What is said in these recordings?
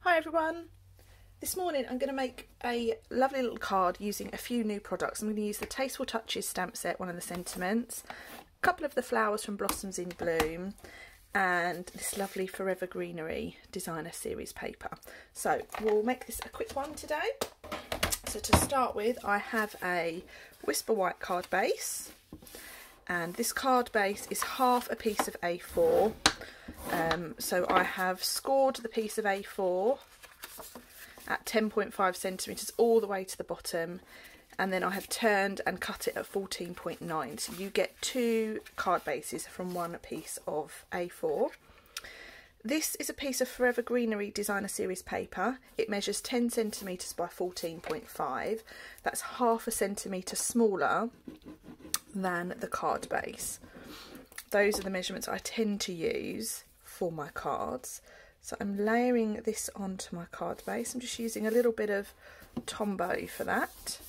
Hi everyone! This morning I'm going to make a lovely little card using a few new products. I'm going to use the Tasteful Touches stamp set, one of the sentiments, a couple of the flowers from Blossoms in Bloom, and this lovely Forever Greenery designer series paper. So we'll make this a quick one today. So to start with, I have a Whisper White card base, and this card base is half a piece of A4. So I have scored the piece of A4 at 10.5 centimetres all the way to the bottom, and then I have turned and cut it at 14.9. So you get two card bases from one piece of A4. This is a piece of Forever Greenery designer series paper. It measures 10 centimetres by 14.5. That's half a centimetre smaller than the card base. Those are the measurements I tend to use for my cards. So I'm layering this onto my card base. I'm just using a little bit of Tombow for that.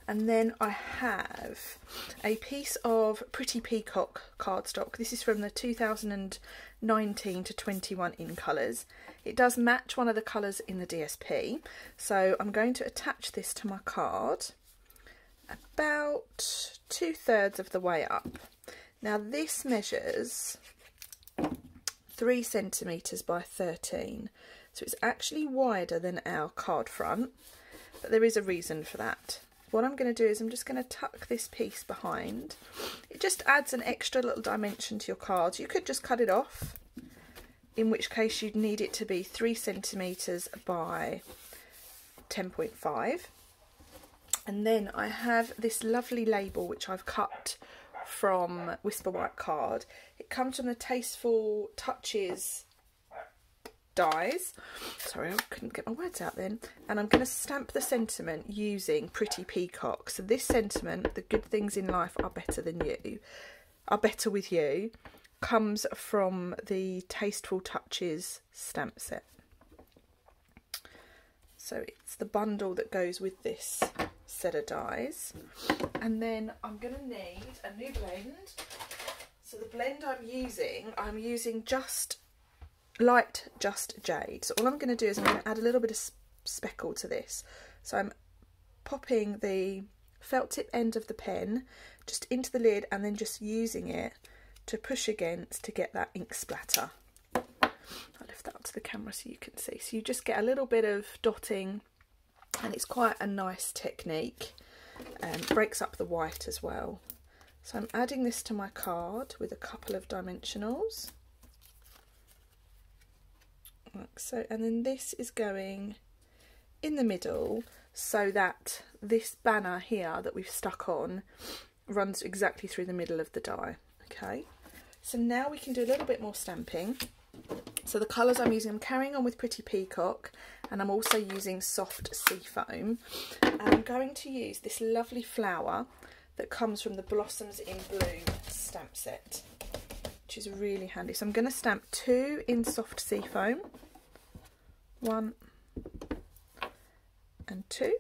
And then I have a piece of Pretty Peacock cardstock. This is from the 2019 to 21 in colours. It does match one of the colours in the DSP. So I'm going to attach this to my card about 2/3 of the way up. Now this measures 3 centimetres by 13, so it's actually wider than our card front, but there is a reason for that. What I'm going to do is I'm just going to tuck this piece behind. It just adds an extra little dimension to your card. You could just cut it off, in which case you'd need it to be 3 centimetres by 10.5. And then I have this lovely label which I've cut from Whisper White card. It comes from the Tasteful Touches dies. Sorry, I couldn't get my words out then. And I'm going to stamp the sentiment using Pretty Peacock. So this sentiment, the good things in life are better than you, are better with you, comes from the Tasteful Touches stamp set. So it's the bundle that goes with this set of dies. And then I'm going to need a new blend. So the blend I'm using Just Jade. So all I'm going to do is I'm going to add a little bit of speckle to this. So I'm popping the felt tip end of the pen just into the lid and then just using it to push against to get that ink splatter. I'll lift that up to the camera so you can see. So you just get a little bit of dotting, and it's quite a nice technique, and breaks up the white as well. So I'm adding this to my card with a couple of dimensionals, like so, and then this is going in the middle so that this banner here that we've stuck on runs exactly through the middle of the die. Okay, so now we can do a little bit more stamping. So the colours I'm using, I'm carrying on with Pretty Peacock, and I'm also using Soft Seafoam, and I'm going to use this lovely flower that comes from the Blossoms in Bloom stamp set, which is really handy. So I'm going to stamp 2 in Soft Seafoam, 1 and 2,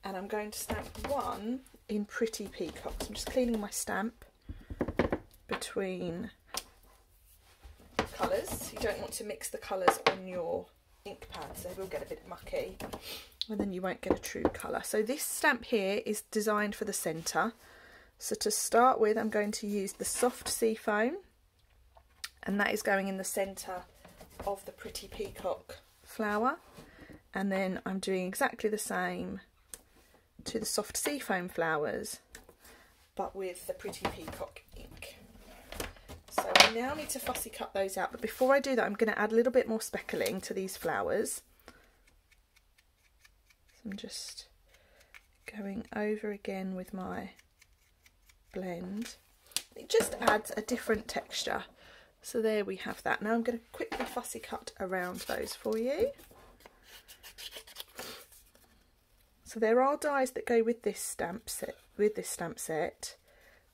and I'm going to stamp 1 in Pretty Peacock. So I'm just cleaning my stamp between colours. You don't want to mix the colours on your ink pad, so they will get a bit mucky and then you won't get a true colour. So this stamp here is designed for the centre. So to start with, I'm going to use the Soft Seafoam, and that is going in the centre of the Pretty Peacock flower, and then I'm doing exactly the same to the Soft Seafoam flowers but with the Pretty Peacock ink. So I now need to fussy cut those out, but before I do that I'm going to add a little bit more speckling to these flowers. So I'm just going over again with my blend. It just adds a different texture. So there we have that. Now I'm going to quickly fussy cut around those for you. So there are dies that go with this stamp set,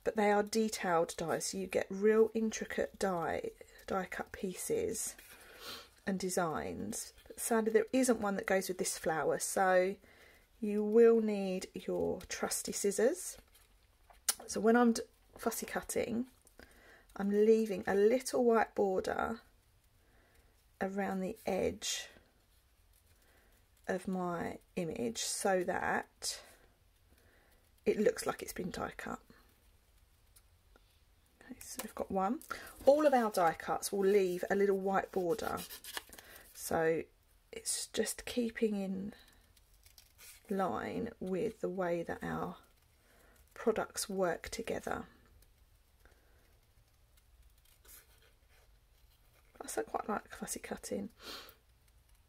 but they are detailed dies, so you get real intricate die cut pieces and designs. But sadly there isn't one that goes with this flower, so you will need your trusty scissors. So when I'm fussy cutting, I'm leaving a little white border around the edge of my image so that it looks like it's been die cut. Okay, so we've got one. All of our die cuts will leave a little white border, so it's just keeping in line with the way that our products work together. Plus, I quite like fussy cutting.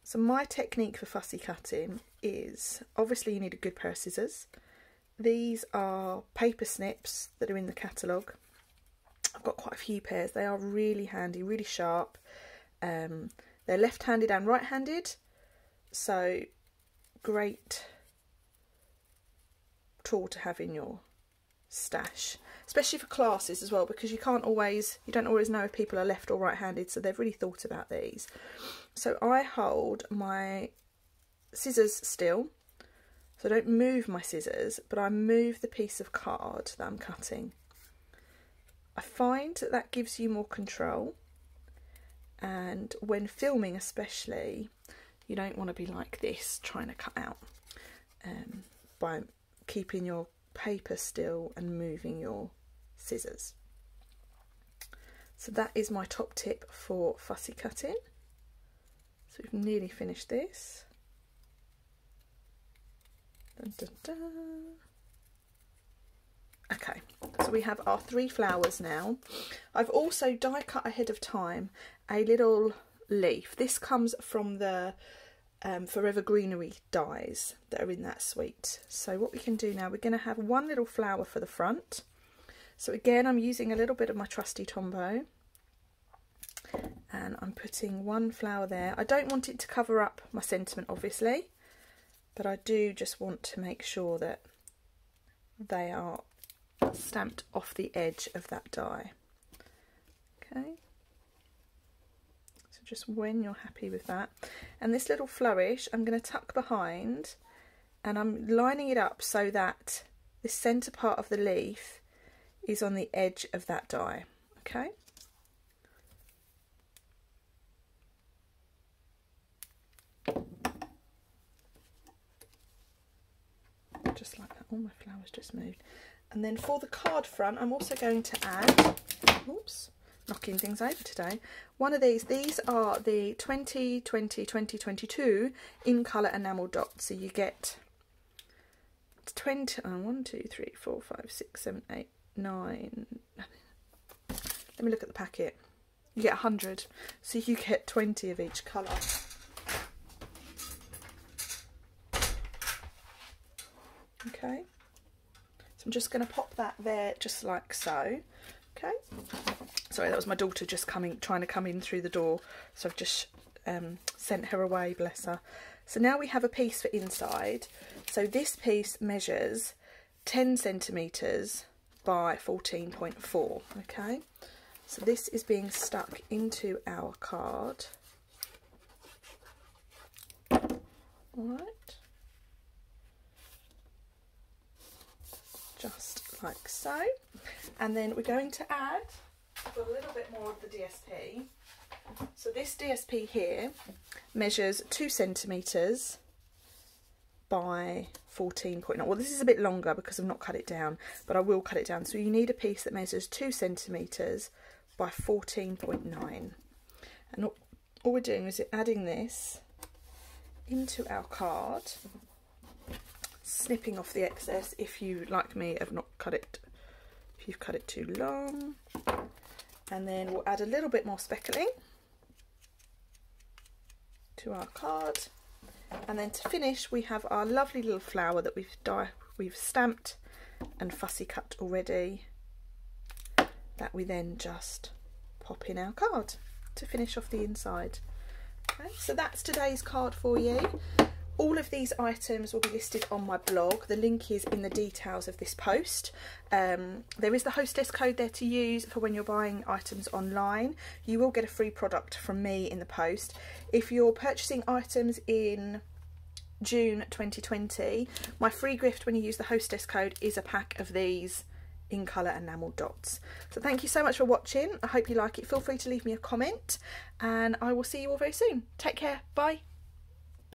So my technique for fussy cutting is, obviously you need a good pair of scissors. These are paper snips that are in the catalogue. I've got quite a few pairs. They are really handy, really sharp. They're left-handed and right-handed, so great tool to have in your stash, especially for classes as well, because you don't always know if people are left or right-handed, so they've really thought about these. So I hold my scissors still, so I don't move my scissors, but I move the piece of card that I'm cutting. I find that that gives you more control, and when filming especially, you don't want to be like this trying to cut out, by keeping your paper still and moving your scissors. So that is my top tip for fussy cutting. So we've nearly finished this. Dun, dun, dun. Okay, so we have our 3 flowers now. I've also die cut ahead of time a little leaf. This comes from the Forever Greenery dies that are in that suite. So what we can do now, we're going to have one little flower for the front. So again, I'm using a little bit of my trusty Tombow, and I'm putting one flower there. I don't want it to cover up my sentiment, obviously, but I do just want to make sure that they are stamped off the edge of that die. Okay, so just when you're happy with that. And this little flourish I'm going to tuck behind, and I'm lining it up so that the centre part of the leaf is on the edge of that die. Okay, just like that. All my flowers just moved. And then for the card front, I'm also going to add, oops, knocking things over today, one of these. These are the 2020-2022 in colour enamel dots. So you get 20, 1, 2, 3, 4, 5, 6, 7, 8, 9. Let me look at the packet. You get 100. So you get 20 of each colour. Okay. I'm just going to pop that there just like so. Okay, sorry, that was my daughter just trying to come in through the door, so I've just sent her away, bless her. So now we have a piece for inside. So this piece measures 10 centimetres by 14.4. okay, so this is being stuck into our card. Alright, just like so, and then we're going to add a little bit more of the DSP. So this DSP here measures 2 centimetres by 14.9. Well, this is a bit longer because I've not cut it down, but I will cut it down. So you need a piece that measures 2 centimetres by 14.9. And all we're doing is adding this into our card, snipping off the excess if you, like me, have not cut it, if you've cut it too long. And then we'll add a little bit more speckling to our card. And then to finish, we have our lovely little flower that we've stamped and fussy cut already, that we then just pop in our card to finish off the inside. Okay, so that's today's card for you. All of these items will be listed on my blog. The link is in the details of this post. There is the Hostess code there to use for when you're buying items online. You will get a free product from me in the post. If you're purchasing items in June 2020, my free gift when you use the Hostess code is a pack of these in colour enamel dots. So thank you so much for watching. I hope you like it. Feel free to leave me a comment, and I will see you all very soon. Take care. Bye.